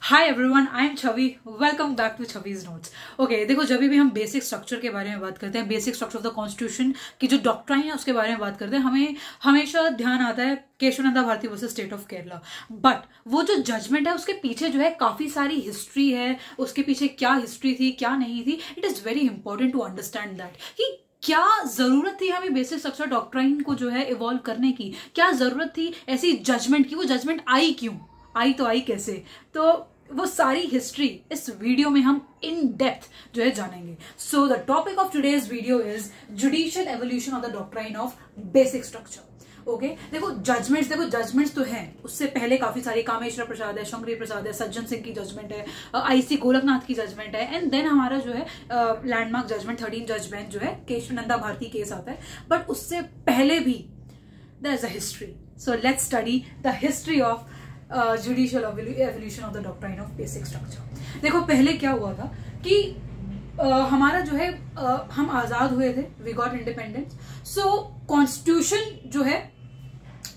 Hi everyone, I am Chhavi. Welcome back to Chhavi's notes. Okay, देखो, जब भी हम बेसिक स्ट्रक्चर के बारे में बात करते हैं, basic structure of the constitution की जो डॉक्ट्राइन है उसके बारे में बात करते हैं, हमें हमेशा ध्यान आता है Keshavananda Bharati versus state of Kerala. But वो जो जजमेंट है उसके पीछे जो है काफी सारी हिस्ट्री है, उसके पीछे क्या हिस्ट्री थी क्या नहीं थी। It is very important to understand that कि क्या जरूरत थी हमें बेसिक स्ट्रक्चर डॉक्ट्राइन को जो है इवॉल्व करने की, क्या जरूरत थी ऐसी जजमेंट की, वो जजमेंट आई क्यों आई, तो आई कैसे। तो वो सारी हिस्ट्री इस वीडियो में हम इन डेप्थ जो है जानेंगे। So the topic of today's video is judicial evolution of the doctrine of basic structure. Okay, देखो जजमेंट्स तो हैं, उससे पहले काफी सारी कामेश्वर प्रसाद है, शंकरी प्रसाद है, सज्जन सिंह की जजमेंट है, आईसी गोलकनाथ की जजमेंट है, एंड देन हमारा जो है लैंडमार्क जजमेंट 13 जज बेंच जो है केशवानंद भारती केस आता है। बट उससे पहले भी there is a history. So let's study the history of judicial evolution of the doctrine of basic structure. देखो, पहले क्या हुआ था कि हमारा जो है हम आजाद हुए थे, we got independence. So constitution जो है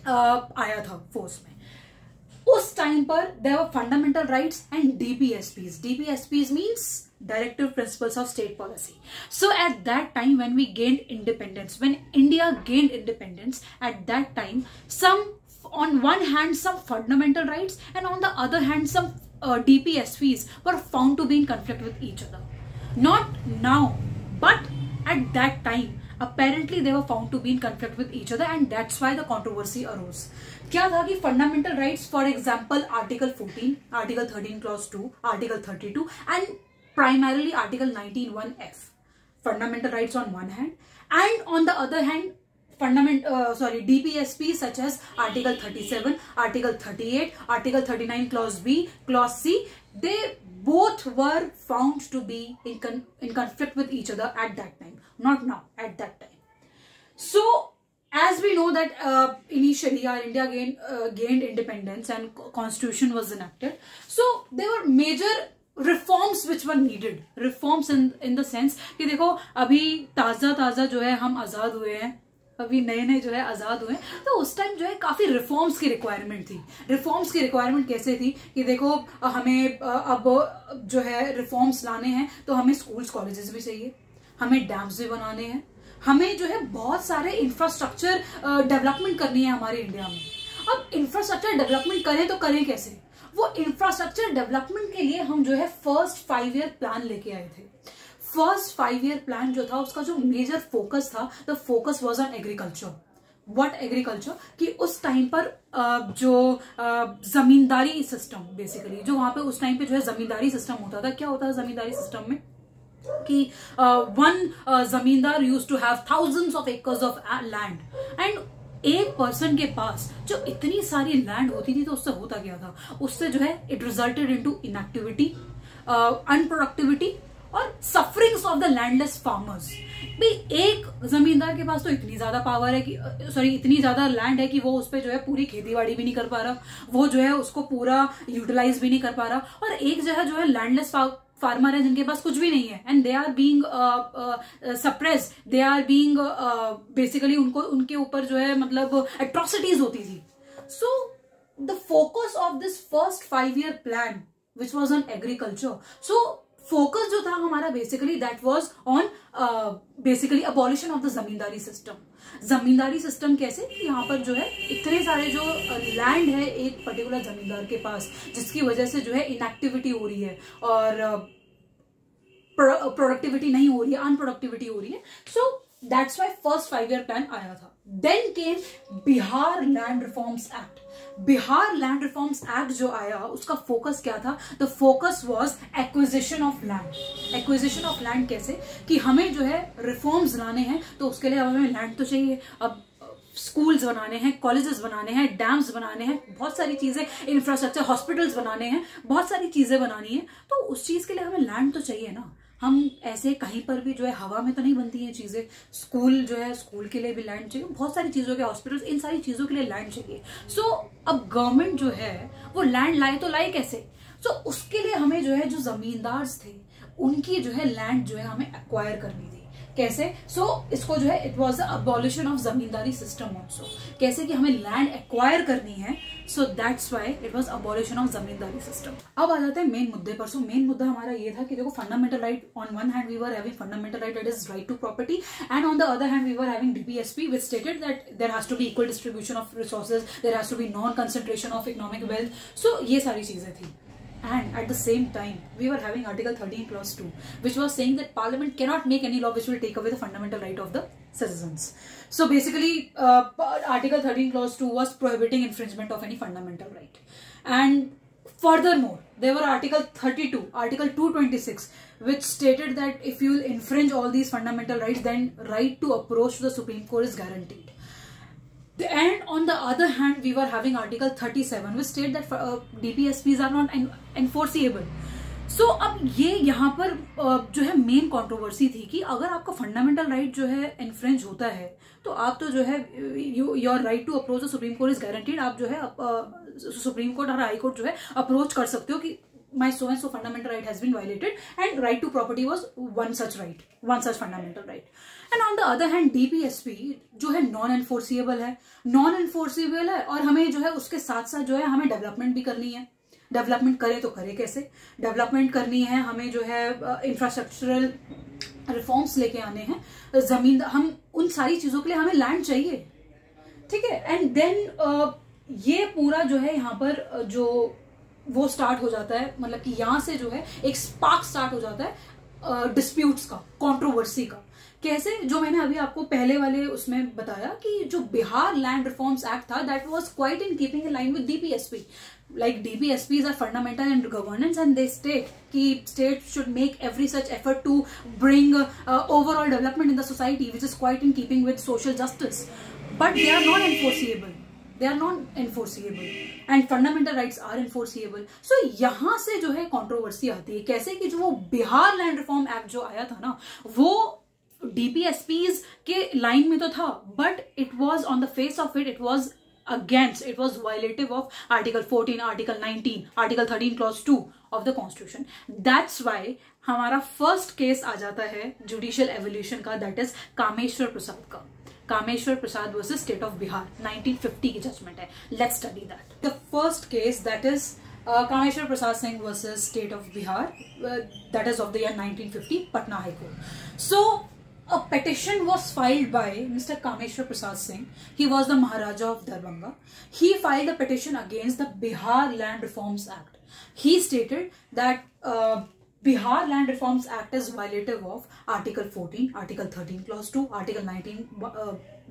आया था फोर्स में। उस टाइम पर there were fundamental rights and DPSPs. DPSPs means directive principles of state policy. So at that time when we gained independence, when India gained independence, at that time on one hand some fundamental rights and on the other hand some DPSPs were found to be in conflict with each other. Not now, but at that time apparently they were found to be in conflict with each other, and that's why the controversy arose. क्या था कि fundamental rights, for example article 14, article 13 clause 2, article 32 and primarily article 19(1)(f), fundamental rights on one hand, and on the other hand DPSP such as article 37, article 38, article 39 clause B, clause C, they both were found to be in conflict with each other at that time, not now, at that time. So as we know that initially our India gained independence and constitution was enacted, so there were major reforms which were needed. Reforms in the sense कि देखो, अभी ताजा जो है हम आजाद हुए हैं, अभी नए जो है आजाद हुए हैं, तो उस टाइम जो है काफी रिफॉर्म्स की रिक्वायरमेंट थी। रिफॉर्म्स की रिक्वायरमेंट कैसे थी कि देखो, हमें अब जो है रिफॉर्म्स लाने हैं तो हमें स्कूल्स कॉलेजेस भी चाहिए, हमें डैम्स भी बनाने हैं, हमें जो है बहुत सारे इंफ्रास्ट्रक्चर डेवलपमेंट करनी है हमारे इंडिया में। अब इंफ्रास्ट्रक्चर डेवलपमेंट करें तो करें कैसे? वो इंफ्रास्ट्रक्चर डेवलपमेंट के लिए हम जो है फर्स्ट 5 ईयर प्लान लेके आए थे। फर्स्ट 5 ईयर प्लान जो था उसका जो मेजर फोकस था, the focus was on agriculture. What agriculture? कि उस टाइम पर जो जमींदारी सिस्टम, बेसिकली जो वहां पे उस टाइम पे जो है जमींदारी सिस्टम होता था। क्या होता है जमींदारी सिस्टम में कि one zamindar used to have thousands of acres of land, and एक पर्सन के पास जो इतनी सारी लैंड होती थी तो उससे होता क्या था, उससे जो है it resulted into inactivity, unproductivity और sufferings of the landless farmers. भाई, एक जमींदार के पास तो इतनी ज्यादा पावर है कि इतनी ज्यादा लैंड है कि वो उस पर जो है पूरी खेती बाड़ी भी नहीं कर पा रहा, वो जो है उसको पूरा यूटिलाइज भी नहीं कर पा रहा, और एक जगह जो है लैंडलेस फार्मर है जिनके पास कुछ भी नहीं है, and they are being suppressed, they are being basically उनके ऊपर जो है मतलब एट्रोसिटीज होती थी। So the focus of this first 5 year plan which was on agriculture. So focus जो था हमारा basically that was on basically abolition of the zamindari system. Zamindari system कैसे? यहाँ पर जो है इतने सारे जो लैंड है एक पर्टिकुलर जमींदार के पास, जिसकी वजह से जो है इनएक्टिविटी हो रही है और प्रोडक्टिविटी नहीं हो रही है, अनप्रोडक्टिविटी हो रही है। So that's why first 5 year plan आया था। Then came Bihar land reforms act. Bihar land reforms act जो आया उसका फोकस क्या था? The focus was acquisition of land. Acquisition of land कैसे? कि हमें जो है रिफॉर्म्स लाने हैं तो उसके लिए हमें लैंड तो चाहिए। अब स्कूल्स बनाने हैं, कॉलेजेस बनाने हैं, डैम्स बनाने हैं, बहुत सारी चीजें, इंफ्रास्ट्रक्चर, हॉस्पिटल्स बनाने हैं, बहुत सारी चीजें बनानी है, तो उस चीज के लिए हमें लैंड तो चाहिए ना। हम ऐसे कहीं पर भी जो है हवा में तो नहीं बनती हैं चीजें। स्कूल जो है, स्कूल के लिए भी लैंड चाहिए, बहुत सारी चीजों के, हॉस्पिटल्स, इन सारी चीजों के लिए लैंड चाहिए। सो अब गवर्नमेंट जो है वो लैंड लाए तो लाए कैसे? सो उसके लिए हमें जो है जो जमींदार थे उनकी जो है लैंड जो है हमें एक्वायर करनी थी। कैसे? इसको जो है it was the abolition of zamindari system also. कैसे कि हमें लैंड एक्वायर करनी है, so that's why it was abolition of zamindari system. अब आ जाते हैं मेन मुद्दे पर. सो मेन मुद्दा हमारा ये था कि देखो fundamental right, on one hand we were having fundamental right that is right to property, and on the other hand we were having DPSP which stated that there has to be equal distribution of resources, there has to be non concentration of economic wealth. So ये सारी चीजें थी. And at the same time, we were having Article 13 Clause 2, which was saying that Parliament cannot make any law which will take away the fundamental right of the citizens. So basically, Article 13 Clause 2 was prohibiting infringement of any fundamental right. And furthermore, there were Article 32, Article 226, which stated that if you will infringe all these fundamental rights, then right to approach to the Supreme Court is guaranteed. And on the other hand, we were having Article 37, which state that DPSPs are not enforceable. So अब ये यहाँ पर जो है main controversy थी कि अगर आपका फंडामेंटल राइट जो है इन्फ्रिंज होता है तो आप तो जो है your right to approach the supreme court is guaranteed. आप जो है सुप्रीम कोर्ट और हाई कोर्ट जो है अप्रोच कर सकते हो कि my so and so fundamental right has been violated, and right to property was one such right, one such fundamental right. And on the other hand, DPSP जो है non enforceable है और हमें जो है उसके साथ साथ जो है हमें डेवलपमेंट भी करनी है. डेवलपमेंट करें तो करें कैसे? डेवलपमेंट करनी है हमें जो है इंफ्रास्ट्रक्चरल रिफॉर्म्स लेके आने हैं. जमीन, हम उन सारी चीजों के लिए हमें लैंड चाहिए, ठीक है. एंड देन ये पूरा जो है यहाँ पर जो वो स्टार्ट हो जाता है, मतलब कि यहां से जो है एक स्पार्क स्टार्ट हो जाता है डिस्प्यूट्स का, कंट्रोवर्सी का. कैसे? जो मैंने अभी आपको पहले वाले उसमें बताया कि जो बिहार लैंड रिफॉर्म्स एक्ट था, that was quite in keeping in line with DPSP. Like DPSPs are fundamental in governance, and they state कि state should make every such effort to bring overall development in the society, which is quite in keeping with social justice. But they are not enforceable. They are not enforceable, and fundamental rights are enforceable. So यहाँ से जो है controversy आती है. कैसे? कि जो वो बिहार लैंड रिफॉर्म एक्ट जो आया था ना, वो DPSPs के लाइन में तो था, but it was on the face of it was against, it was violative of Article 14, Article 19, Article 13 Clause 2 of the Constitution. That's why हमारा फर्स्ट केस आ जाता है जुडिशियल एवोल्यूशन का, दैट इज कामेश्वर प्रसाद का. Kameshwar Prasad versus state of Bihar, 1950 की judgement है. Let's study that. The first case that is Kameshwar Prasad Singh versus state of Bihar, that is of the year 1950, Patna high court. So a petition was filed by Mr. Kameshwar Prasad Singh. He was the Maharaja of Darbhanga. He filed a petition against the Bihar Land Reforms Act. He stated that Bihar Land Reforms Act is violative of Article 14, Article 13 Clause 2, Article 19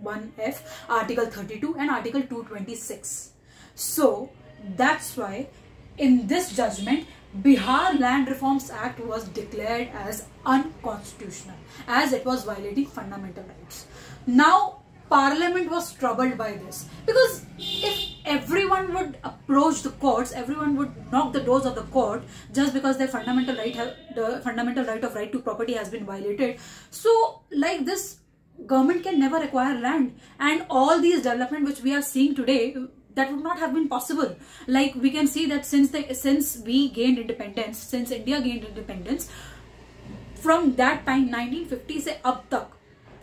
1F, Article 32 and Article 226. So that's why in this judgment Bihar Land Reforms Act was declared as unconstitutional as it was violating fundamental rights. Now Parliament was troubled by this, because if everyone would approach the courts, everyone would knock the doors of the court just because their fundamental right of right to property has been violated. So like this, government can never acquire land, and all these development which we are seeing today, that would not have been possible. Like we can see that since we gained independence, since India gained independence, from that time 1950 से अब तक,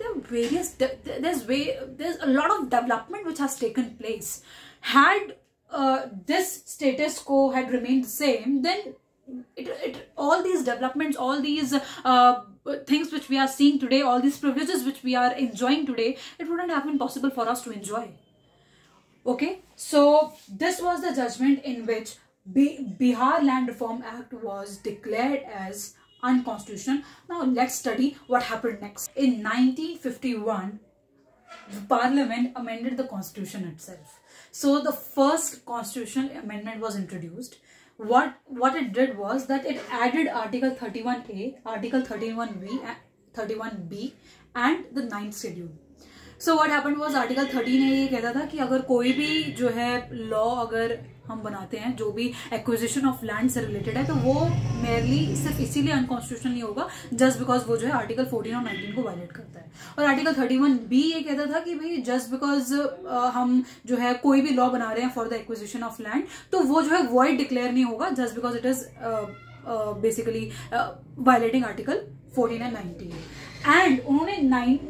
there are various there's a lot of development which has taken place. Had this status quo had remained the same, then all these developments, all these things which we are seeing today, all these privileges which we are enjoying today, it wouldn't have been possible for us to enjoy. Okay, so this was the judgment in which Bihar Land Reform Act was declared as unconstitutional. Now let's study what happened next. In 1951, the Parliament amended the Constitution itself. So the first constitutional amendment was introduced. What it did was that it added Article 31A, Article 31B and the 9th schedule. So what happened was Article 13A ये कहता था कि अगर कोई भी जो है law अगर हम बनाते हैं जो भी एक्विजिशन ऑफ लैंड से रिलेटेड है, तो वो मेयरली सिर्फ इसीलिए अनकॉन्स्टिट्यूशनल नहीं होगा जस्ट बिकॉज वो जो है आर्टिकल 14 और 19 को वायलेट करता है. और आर्टिकल 31B ये कहता था कि भाई जस्ट बिकॉज हम जो है कोई भी लॉ बना रहे हैं for the acquisition of land, तो वो जो है वॉइड डिक्लेयर नहीं होगा just because it is basically violating article 14 and 19. And उन्होंने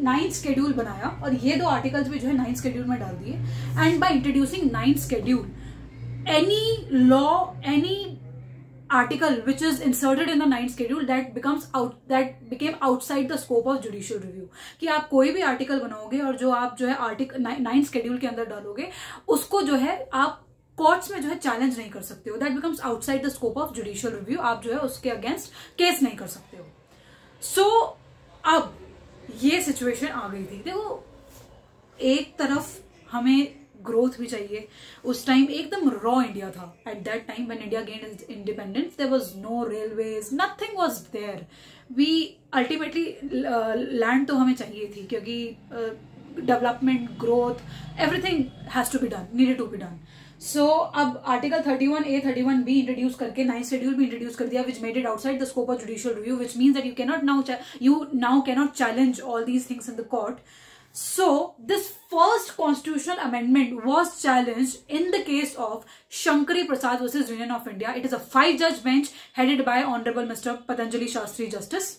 9th शेड्यूल बनाया और ये दो आर्टिकल्स भी जो है 9th शेड्यूल में डाल दिए. And by introducing 9th schedule any law, any article which is inserted in the 9th schedule that became outside the scope of judicial review. कि आप कोई भी आर्टिकल बनाओगे और जो आप जो है आर्टिकल 9th schedule के अंदर डालोगे उसको जो है आप कोर्ट्स में जो है चैलेंज नहीं कर सकते हो. That becomes outside the scope of judicial review. आप जो है उसके अगेंस्ट केस नहीं कर सकते हो. सो अब ये सिचुएशन आ गई थी. देखो एक तरफ हमें ग्रोथ भी चाहिए. उस टाइम एकदम रॉ इंडिया था. At that time when India gained independence there was no railways, nothing was there. We ultimately land तो हमें चाहिए थी क्योंकि development, growth, everything has to be done, needed to be done. So अब article 31A 31B introduce करके 9th schedule भी introduce कर दिया, which made it outside the scope of judicial review, which means that you now cannot challenge all these things in the court. So this first constitutional amendment was challenged in the case of Shankari Prasad versus Union of India. It is a 5-judge bench headed by Honorable Mr. Patanjali Shastri Justice.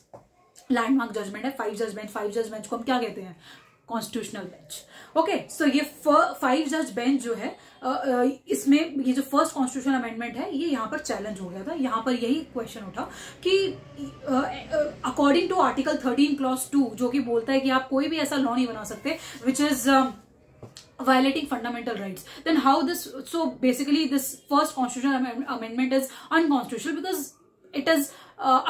Landmark judgment है. 5-judge bench. 5-judge bench को हम क्या कहते हैं? Constitutional bench. Okay, सो ये 5-judge bench जो है इसमें ये जो फर्स्ट कॉन्स्टिट्यूशनल अमेंडमेंट है ये यहाँ पर चैलेंज हो गया था. यहाँ पर यही क्वेश्चन उठा कि अकॉर्डिंग टू आर्टिकल 13 क्लॉज 2 जो कि बोलता है कि आप कोई भी ऐसा लॉ नहीं बना सकते which is violating fundamental rights. Then how this, so basically this first constitutional amendment is unconstitutional because it is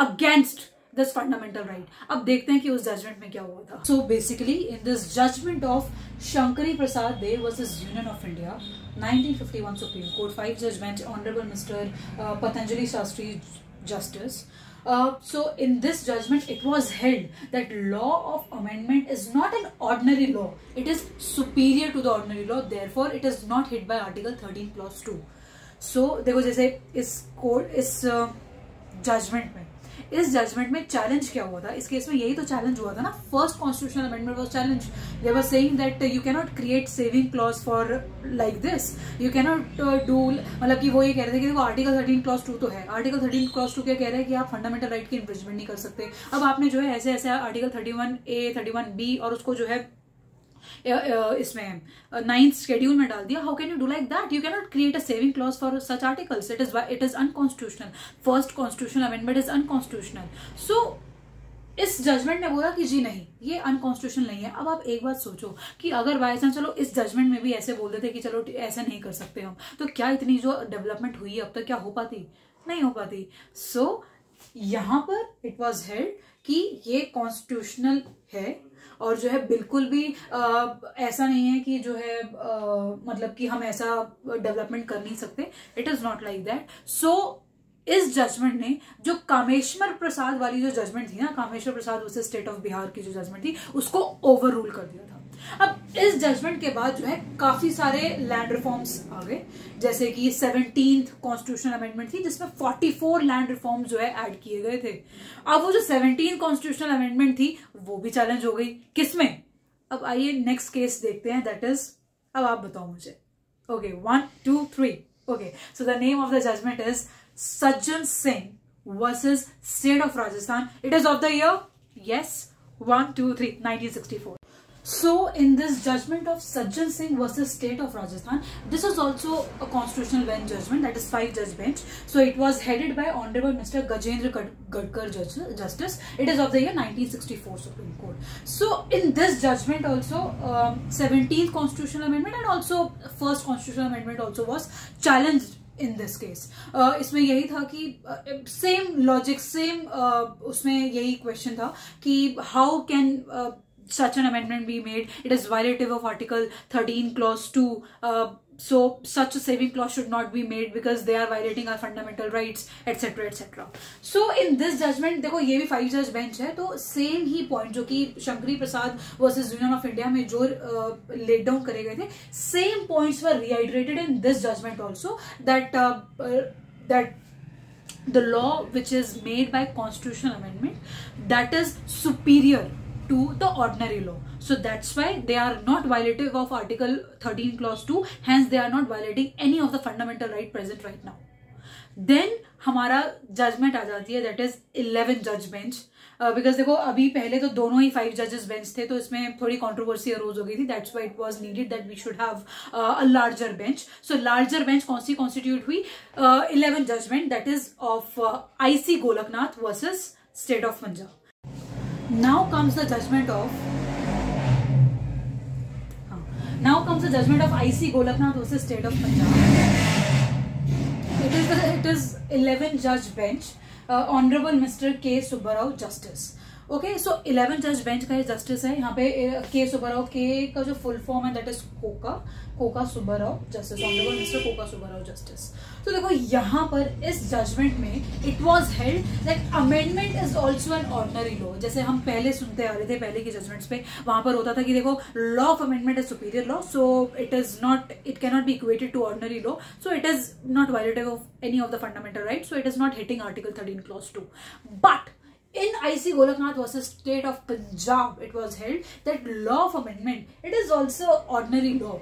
against this fundamental right. अब देखते हैं कि उस जजमेंट में क्या हुआ था. So basically in this judgment of Shankari Prasad Dev versus Union of India, 1951 Supreme Court, 5-judge bench, Honorable Mr. Patanjali Shastri Justice. So in this judgment it was held that law of amendment is not an ordinary law. It is superior to the ordinary law. Therefore it is not hit by article 13 clause 2. So देखो जैसे इस judgement में challenge क्या हुआ था. इस case में यही तो चैलेंज हुआ था ना. First constitutional amendment was challenge. They were saying that you can not create saving clause for like this. You can not do, मतलब कि वो ये कह रहे थे कि देखो आर्टिकल 13 क्लॉज 2 तो है. आर्टिकल 13 क्लॉज 2 क्या कह रहा है कि आप फंडामेंटल राइट की इन्फ्रिंजमेंट नहीं कर सकते. अब आपने जो है ऐसे ऐसे आर्टिकल 31A 31B और उसको जो है इसमें 9th शेड्यूल में डाल दिया. How can you do like that? You can not create a saving clause for such articles. It is unconstitutional. First constitutional amendment is unconstitutional. So इस जजमेंट ने बोला कि जी नहीं, ये अनकॉन्स्टिट्यूशनल नहीं है. अब आप एक बात सोचो कि अगर बाय चांस चलो इस जजमेंट में भी ऐसे बोल देते कि चलो ऐसा नहीं कर सकते हम, तो क्या इतनी जो डेवलपमेंट हुई है अब तक क्या हो पाती? नहीं हो पाती. सो यहां पर इट वॉज हेल्ड कि ये कॉन्स्टिट्यूशनल है और जो है बिल्कुल भी ऐसा नहीं है कि जो है मतलब कि हम ऐसा डेवलपमेंट कर नहीं सकते. It is not like that. So इस जजमेंट ने जो कामेश्वर प्रसाद वाली जो जजमेंट थी ना, Kameshwar Prasad versus state of Bihar की जो जजमेंट थी, उसको ओवर रूल कर दिया था. अब इस जजमेंट के बाद जो है काफी सारे लैंड रिफॉर्म्स आ गए, जैसे कि 17th कॉन्स्टिट्यूशनल अमेंडमेंट थी जिसमें 44 लैंड रिफॉर्म्स जो है ऐड किए गए थे. अब वो जो 17th कॉन्स्टिट्यूशनल अमेंडमेंट थी वो भी चैलेंज हो गई. किसमें? अब आइए नेक्स्ट केस देखते हैं. दैट इज, अब आप बताओ मुझे. Okay, 1 2 3. Okay, so the name of the judgment is Sajjan Singh versus state of Rajasthan. It is of the year, yes, 1 2 3, 1964. So in this judgment of Sajjan Singh versus State of Rajasthan, this was also a constitutional bench judgment, that is 5-judge bench. So it was headed by Honorable Mr. Gajendra Gadkar Justice. It is of the year 1964 Supreme Court. So in this judgment also 17th constitutional amendment and also first constitutional amendment also was challenged. In this case इसमें यही था कि same logic, same उसमें यही question था कि how can such an amendment be made. It is violative of article 13 clause 2. So such a saving clause should not be made because they are violating our fundamental rights, etc etc. So in this judgment देखो ये भी 5-judge bench है, तो same ही point जो कि शंकरी प्रसाद versus union of India में जो let down करे गए थे, same points were reiterated in this judgment also, that the law which is made by constitutional amendment, that is superior to the ordinary law. So that's why they are not violative of article 13 clause 2. Hence they are not violating any of the fundamental right present right now. Then हमारा judgment आ जाती है, that is 11 जज bench. Because देखो अभी पहले तो दोनों ही 5 जजेस बेंच थे, तो इसमें थोड़ी कंट्रोवर्सी अरोज हो गई थी, that's why it was needed that we should have a larger bench. So larger bench कौन सी कॉन्स्टिट्यूट हुई, 11 judgment, that is of IC Golaknath versus state of Punjab. Now comes the judgment of IC Golaknath versus state of Punjab. It is 11 judge bench, Honorable Mr. K. Subbarao Justice. Okay, so 11 जज bench का justice है यहाँ पे के सुब्बाराव, के का जो फुल फॉर्म है that is Coca Subbarao justice, honourable mister Coca Subbarao justice. तो देखो यहाँ पर इस जजमेंट में it was held that amendment is also an ordinary law. जैसे हम पहले सुनते आ रहे थे पहले की जजमेंट्स पे, वहां पर होता था कि देखो law of amendment is superior law, so it cannot be equated to ordinary law, so it is not violative of any of the fundamental right, so it is not hitting article 13 clause 2। But in IC Golaknath versus State of Punjab, it was held that law of amendment, it is also ordinary law.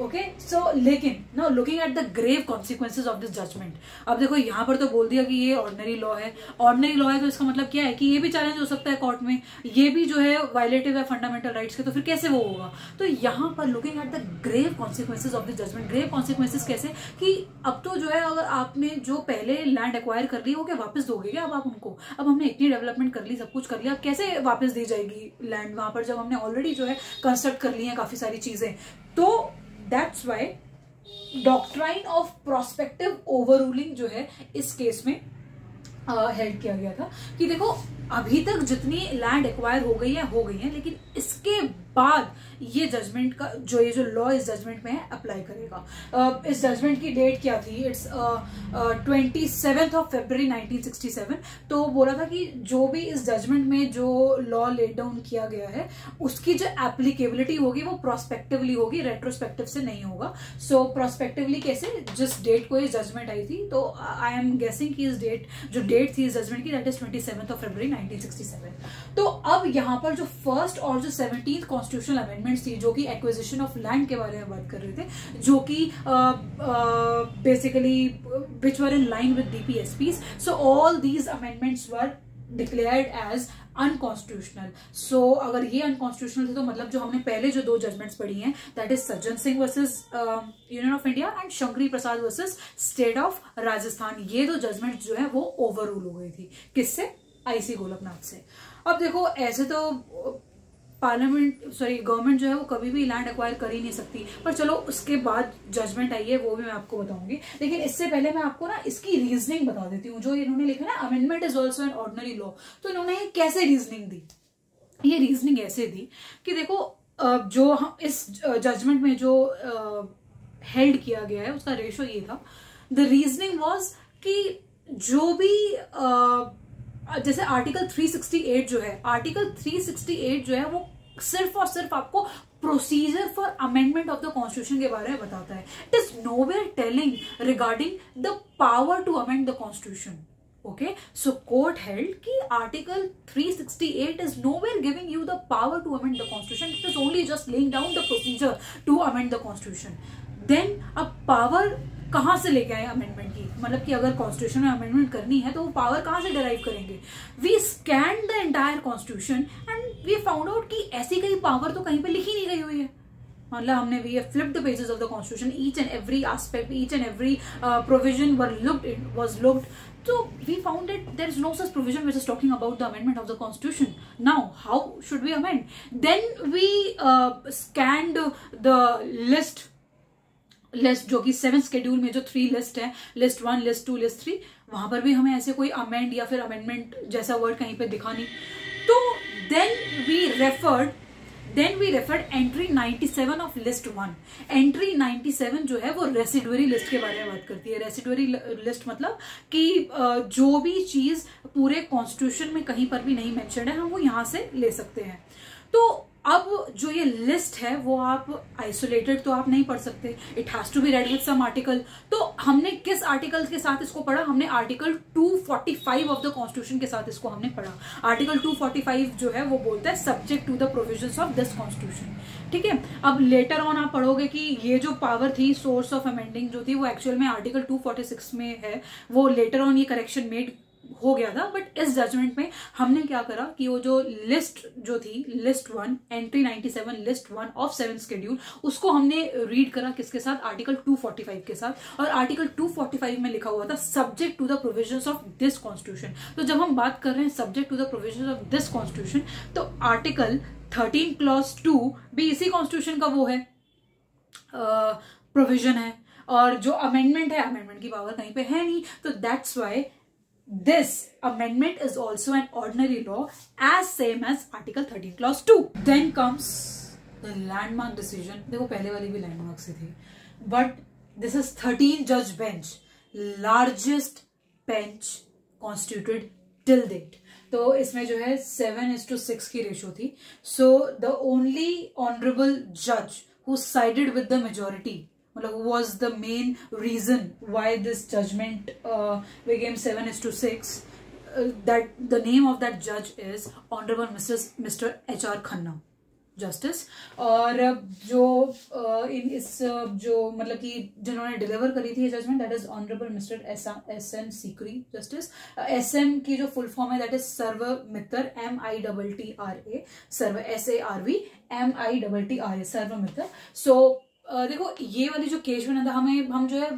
Okay, so लेकिन now looking at the grave consequences of this judgment. अब देखो यहाँ पर तो बोल दिया कि ये ऑर्डिनरी लॉ है, ऑर्डिनरी लॉ है तो इसका मतलब क्या है कि ये भी चैलेंज हो सकता है कोर्ट में, ये भी जो है वायलेटिव है फंडामेंटल राइट्स के, तो फिर कैसे वो होगा। तो यहाँ पर looking at the grave consequences of this judgment, grave consequences कैसे कि अब तो जो है अगर आपने जो पहले लैंड एक्वायर कर ली हो क्या वापस दोगे क्या अब आप उनको, अब हमने इतनी डेवलपमेंट कर ली, सब कुछ कर लिया, कैसे वापस दी जाएगी लैंड वहां पर जब हमने ऑलरेडी जो है कंस्ट्रक्ट कर ली है काफी सारी चीजें। तो that's why doctrine of prospective ओवररूलिंग जो है इस केस में हेल्ड किया गया था कि देखो अभी तक जितनी लैंड एक्वायर हो गई है, लेकिन इसके बाद ये जजमेंट का ये जो लॉ इस जजमेंट में है अप्लाई करेगा। इस जजमेंट की डेट क्या थी, इट्स 27 फरवरी 1967। तो बोला था कि जो भी इस जजमेंट में जो लॉ लेड डाउन किया गया है उसकी जो एप्लीकेबिलिटी होगी वो प्रोस्पेक्टिवली होगी, रेट्रोस्पेक्टिव से नहीं होगा। सो प्रोस्पेक्टिवली कैसे, जिस डेट को ये जजमेंट आई थी, तो आई एम गेसिंग कि इस डेट थी इस जजमेंट की, दैट इज 27 फरवरी 1967। तो अब यहाँ पर जो फर्स्ट और जो 17th कॉन्स्टिट्यूशनल अमेंडमेंट्स थी जो कि एक्विजिशन ऑफ लैंड के बारे में बात कर रहे थे, जो कि basically which were in line with DPSPs, so all these amendments were declared as unconstitutional. So अगर ये अनकॉन्स्टिट्यूशनल थे तो मतलब जो हमने पहले जो 2 जजमेंट्स पढ़ी हैं that is Sajjan Singh versus union of India and Shankari Prasad versus state of Rajasthan, ये 2 जजमेंट्स जो है वो ओवररूल हो गई थी, किससे, आईसी गोलकनाथ से। अब देखो ऐसे तो गवर्नमेंट जो है वो कभी भी लैंड एक्वायर कर ही नहीं सकती, पर चलो उसके बाद जजमेंट आई है वो भी मैं आपको बताऊंगी। लेकिन इससे पहले मैं आपको ना इसकी रीजनिंग बता देती हूँ। जो इन्होंने लिखा ना amendment is also an ordinary law, तो इन्होंने कैसे रीजनिंग दी। ये रीजनिंग ऐसे दी कि देखो जो हम इस जजमेंट में जो हेल्ड किया गया है उसका रेशो ये था, द रीजनिंग वॉज कि जो भी जैसे आर्टिकल 368 जो है, आर्टिकल 368 जो है वो सिर्फ और सिर्फ आपको procedure for amendment of the constitution के बारे में बताता है। It is nowhere telling regarding the power to amend the constitution. Okay, so court held कि article 368 is nowhere giving you the power to amend the constitution. It is only just laying down the procedure to amend the constitution. Then अब power कहाँ से लेके आए amendment की, मतलब कि अगर कॉन्स्टिट्यूशन में अमेंडमेंट करनी है तो वो पावर कहाँ से डिराइव करेंगे। We scan the entire constitution and we found out कि ऐसी कहीं पावर तो कहीं पे लिखी नहीं गई हुई है। मतलब हमने we have flipped the pages of the constitution, each and every aspect, each and every provision was looked. So we found that there is no such provision which is talking about the amendment of the constitution. Now how should we amend? Then we scanned the list जो कि 7th schedule में जो 3 list है, list 1, list 2, list 3, वहां पर भी हमें ऐसे कोई अमेंड या फिर अमेंडमेंट जैसा वर्ड कहीं पे दिखा नहीं। तो then we referred entry 97 of list 1। Entry 97 जो है वो रेसिडुअरी लिस्ट के बारे में बात करती है। रेसिडुअरी लिस्ट मतलब कि जो भी चीज पूरे कॉन्स्टिट्यूशन में कहीं पर भी नहीं मेंशन्ड है हम वो यहां से ले सकते हैं। तो अब जो ये लिस्ट है वो आप आइसोलेटेड तो आप नहीं पढ़ सकते, it has to be read with some article. तो हमने किस आर्टिकल के साथ इसको पढ़ा? हमने आर्टिकल 245 ऑफ द कॉन्स्टिट्यूशन के साथ इसको हमने पढ़ा। आर्टिकल 245 जो है वो बोलता है subject to the provisions of this constitution, ठीक है। अब लेटर ऑन आप पढ़ोगे कि ये जो पावर थी सोर्स ऑफ अमेंडिंग जो थी वो एक्चुअल में आर्टिकल 246 में है, वो लेटर ऑन ये करेक्शन मेड हो गया था। बट इस जजमेंट में हमने क्या करा कि वो जो लिस्ट जो थी, list 1 entry 97 list 1 of 7 schedule, उसको हमने रीड करा किसके साथ? आर्टिकल 245 के साथ। और आर्टिकल 245 में लिखा हुआ था subject to the provisions of this constitution. तो जब हम बात कर रहे हैं subject to the provisions of this constitution, तो आर्टिकल 13 क्लॉज 2 भी इसी कॉन्स्टिट्यूशन का वो है प्रोविजन है। और जो अमेंडमेंट है, अमेंडमेंट की पावर कहीं पे है नहीं, तो that's why this amendment is also an ordinary law as same as article 13 clause 2. Then comes the landmark decision. देखो पहले वाली भी landmark से थी, but this is 13 judge bench, largest bench constituted till date. तो इसमें जो है 7:6 की रेशो थी। So the only honorable judge who sided with the majority, मतलब who was the main reason why this judgment became 7:6, that the name of that judge is Honorable Mr. H.R. Khanna justice. और जो जो मतलब कि जिन्होंने deliver करी थी ये judgment, that is honourable mister SN. Sikri justice. SM. की जो फुल फॉर्म है that is Sarv Mittra, MITTRA, Sarv SARV MITTRA, Sarv Mittra. So देखो ये वाली जो केशवन था, हम जो है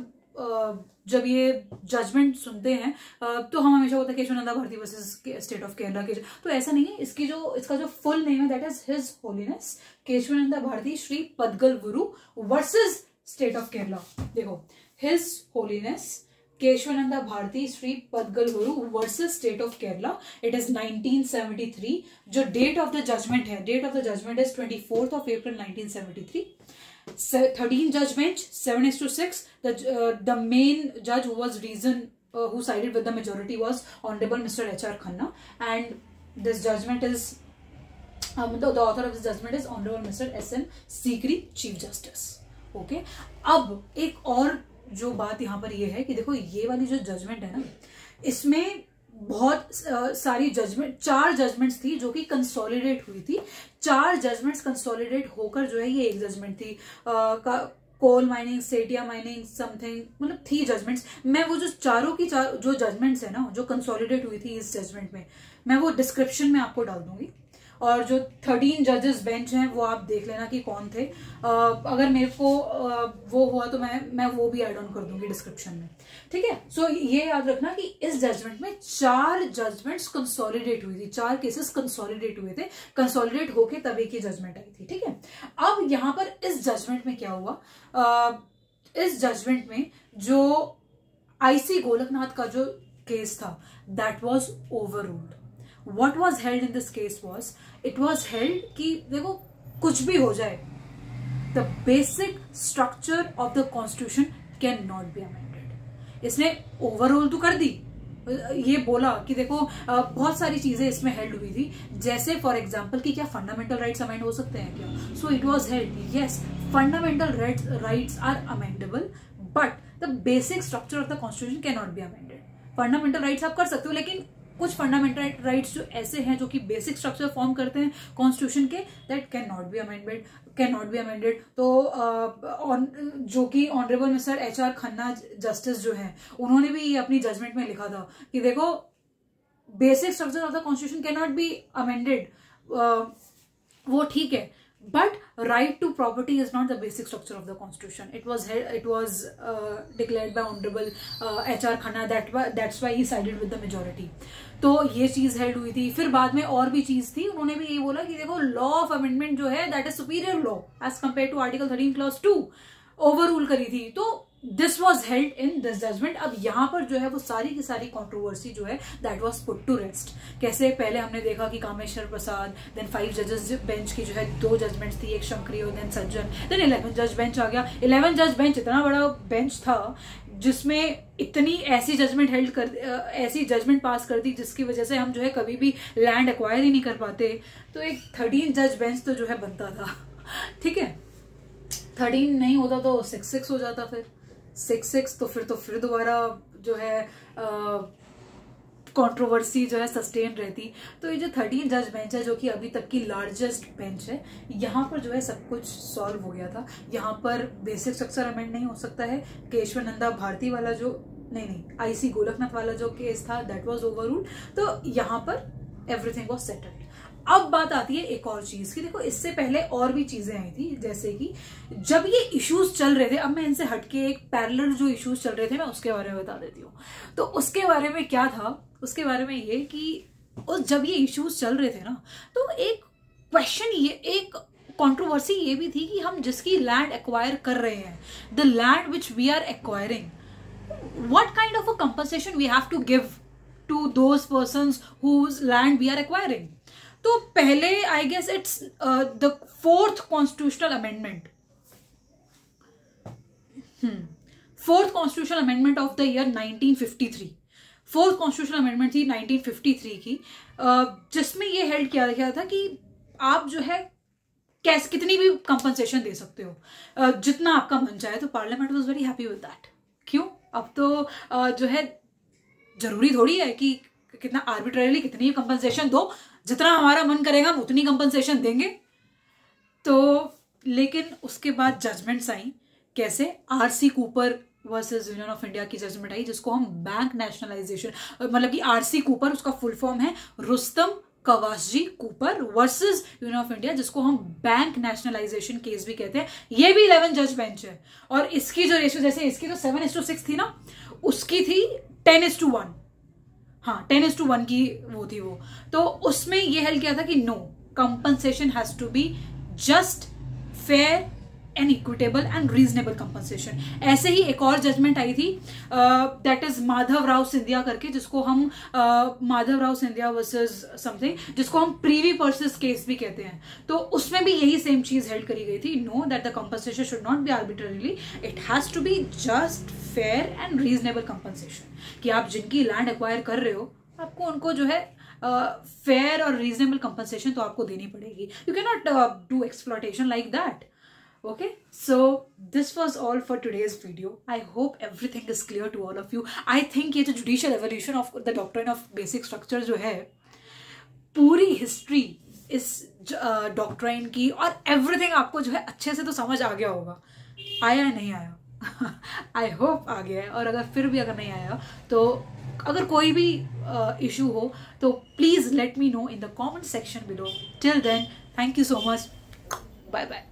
जब ये जजमेंट सुनते हैं तो हम हमेशा होता है Keshavananda Bharati versus state of Kerala के, तो ऐसा नहीं है। इसका जो फुल नेम है that is his holiness Keshavananda Bharati Shri Padagal Guru versus state of Kerala. देखो his holiness Keshavananda Bharati Shri Padagal Guru versus state of Kerala, it is 1973। जो डेट ऑफ द जजमेंट है, date of the judgment is 24th of April 1973। 13 judge bench, 7:6. The main judge who was who sided with the majority was Honorable Mr. H.R. Khanna, and this judgment is the author of this judgment is Honorable Mr. S.M. Sikri, Chief Justice. Okay. अब एक और जो बात यहाँ पर ये है कि देखो ये वाली जो जजमेंट है ना, इसमें बहुत सारी जजमेंट, 4 जजमेंट्स थी जो कि कंसोलिडेट हुई थी। 4 जजमेंट्स कंसोलिडेट होकर जो है ये एक जजमेंट थी। Coal mining, Sethia mining, something, मतलब थी जजमेंट्स। मैं वो जो चारों की जो जजमेंट्स है ना जो कंसोलिडेट हुई थी इस जजमेंट में, मैं वो डिस्क्रिप्शन में आपको डाल दूंगी। और जो 13 जजेस बेंच हैं वो आप देख लेना कि कौन थे। अगर मेरे को वो हुआ तो मैं वो भी ऐड ऑन कर दूंगी डिस्क्रिप्शन में, ठीक है। सो ये याद रखना कि इस जजमेंट में 4 जजमेंट्स कंसोलिडेट हुई थी, 4 केसेस कंसोलिडेट हुए थे, कंसोलिडेट होके तब एक ही जजमेंट आई थी, ठीक है। अब यहां पर इस जजमेंट में क्या हुआ, इस जजमेंट में जो IC गोलकनाथ का जो केस था that was overruled. What was held in this case was, it was held कि देखो कुछ भी हो जाए, the basic structure of the constitution cannot be amended। इसने ओवरऑल तो कर दी, ये बोला कि देखो बहुत सारी चीजें इसमें हेल्ड हुई थी, जैसे फॉर एग्जांपल कि क्या फंडामेंटल राइट्स अमेंड हो सकते हैं क्या। So it was held, yes fundamental rights are amendable, but the basic structure of the constitution can not be amended. Fundamental rights आप कर सकते हो, लेकिन कुछ फंडामेंटल राइट्स जो ऐसे हैं जो कि बेसिक स्ट्रक्चर फॉर्म करते हैं कॉन्स्टिट्यूशन के, that can not be amended. तो जो कि honourable mister HR Khanna justice जो है, उन्होंने भी अपनी जजमेंट में लिखा था कि देखो basic structure of the constitution can not be amended, वो ठीक है, but right to property is not the basic structure of the constitution. It was declared by honorable HR Khanna, that's why he sided with the majority. तो ये चीज held हुई थी। फिर बाद में और भी चीज थी, उन्होंने भी यही बोला कि देखो लॉ ऑफ अमेंडमेंट जो है that is superior law as compare to article 13 clause 2 overrule करी थी। तो this was held in this judgment. अब यहाँ पर जो है वो सारी की सारी कंट्रोवर्सी जो है that was put to rest. कैसे, पहले हमने देखा कि कामेश्वर प्रसाद, देन 5 जजेस बेंच की जो है 2 जजमेंट्स थी, एक शंकरी और देन सज्जन, देन 11 जज बेंच आ गया। 11 जज बेंच इतना बड़ा बेंच था जिसमें इतनी ऐसी जजमेंट पास कर दी जिसकी वजह से हम जो है कभी भी लैंड एक्वायर ही नहीं कर पाते। तो एक 13 जज बेंच तो जो है बनता था, ठीक है। 13 नहीं होता तो 6-6 हो जाता, फिर 6-6 तो फिर दोबारा जो है कंट्रोवर्सी जो है सस्टेन रहती। तो ये जो 13 जज बेंच है, जो कि अभी तक की लार्जेस्ट बेंच है, यहाँ पर जो है सब कुछ सॉल्व हो गया था। यहाँ पर बेसिक स्ट्रक्चर अमेंड नहीं हो सकता है। केशवानंदा भारती वाला जो नहीं आईसी गोलकनाथ वाला जो केस था, दैट वाज ओवररूल्ड। तो यहाँ पर एवरीथिंग वाज सेटल्ड। अब बात आती है एक और चीज की। देखो, इससे पहले और भी चीजें आई थी, जैसे कि जब ये इश्यूज चल रहे थे, अब मैं इनसे हटके एक पैरेलल जो इश्यूज चल रहे थे मैं उसके बारे में बता देती हूँ। तो उसके बारे में क्या था, उसके बारे में ये कि जब ये इश्यूज चल रहे थे ना, तो एक क्वेश्चन, ये एक कंट्रोवर्सी ये भी थी कि हम जिसकी लैंड एक्वायर कर रहे हैं, the land which we are acquiring, what kind of a compensation we have to give to those persons whose land we are acquiring. तो पहले I guess it's the 4th constitutional amendment, 4th constitutional amendment of the year 1953। 4th constitutional amendment थी 1953 की, जिसमें ये held किया गया था कि आप जो है कैसे कितनी भी कंपनसेशन दे सकते हो, जितना आपका मन चाहे। तो parliament was very happy with that. क्यों? अब तो जो है जरूरी थोड़ी है कि कितना आर्बिट्रेरली कितनी कंपनसेशन दो, जितना हमारा मन करेगा हम उतनी कंपनसेशन देंगे। तो लेकिन उसके बाद जजमेंट्स आई, कैसे RC Cooper versus union of India की जजमेंट आई, जिसको हम बैंक नेशनलाइजेशन, मतलब कि आरसी कूपर उसका फुल फॉर्म है Rustom Cavasji Cooper versus union of India, जिसको हम बैंक नेशनलाइजेशन केस भी कहते हैं। ये भी 11 जज बेंच है, और इसकी जो रेशियो, जैसे इसकी तो 7:6 थी ना, उसकी थी 10:1। हाँ, 10:1 की वो थी वो। तो उसमें ये हेल्ड किया था कि no, compensation has to be just, fair and equitable and reasonable compensation. ऐसे ही एक और जजमेंट आई थी, दैट इज माधव राव सिंधिया करके, जिसको हम माधव राव सिंधिया वर्सेस समथिंग, जिसको हम प्रीवी पर्सेस केस भी कहते हैं। तो उसमें भी यही सेम चीज हेल्ड करी गई थी, no, that the compensation should not be arbitrarily, it has to be just, fair and reasonable compensation. कि आप जिनकी लैंड एक्वायर कर रहे हो, आपको उनको जो है फेयर और रीजनेबल कंपनसेशन तो आपको देनी पड़ेगी। You can not do exploitation like that. Okay, so this was all for today's video. I hope everything is clear to all of you. I think ये जो judicial evolution of the doctrine of basic structure जो है, पूरी history इस doctrine की और everything आपको जो है अच्छे से तो समझ आ गया होगा। आया नहीं आया? आई होप आ गया है। और अगर फिर भी अगर नहीं आया, तो अगर कोई भी इशू हो तो please let me know in the comment section below. Till then, thank you so much, bye bye.